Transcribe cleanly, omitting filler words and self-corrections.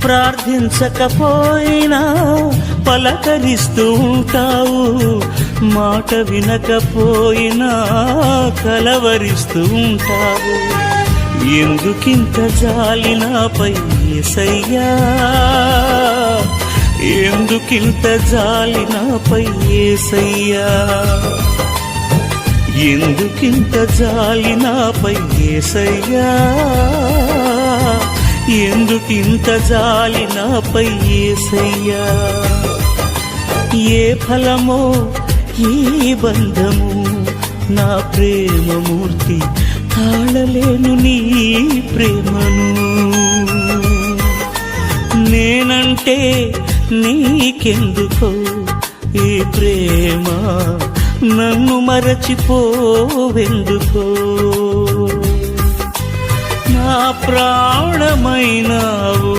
ప్రార్థించకపోయినా పలకరిస్తూ ఉంటావు, మాట వినకపోయినా కలవరిస్తూ ఉంటావు. ఎందుకింత జాలి నాపై యేసయ్యా, ఎందుకింత జాలి నాపై యేసయ్యా, ఎందుకింత జాలి నాపై యేసయ్యా, ఎందుకింత జాలి నాపై యేసయ్యా. ఏ ఫలమో ఈ బంధము, నా ప్రేమమూర్తి తాళలేను నీ ప్రేమను. నేనంటే నీకెందుకో ఈ ప్రేమ, నన్ను మరచిపోవెందుకో. నా ప్రాణమైనావు.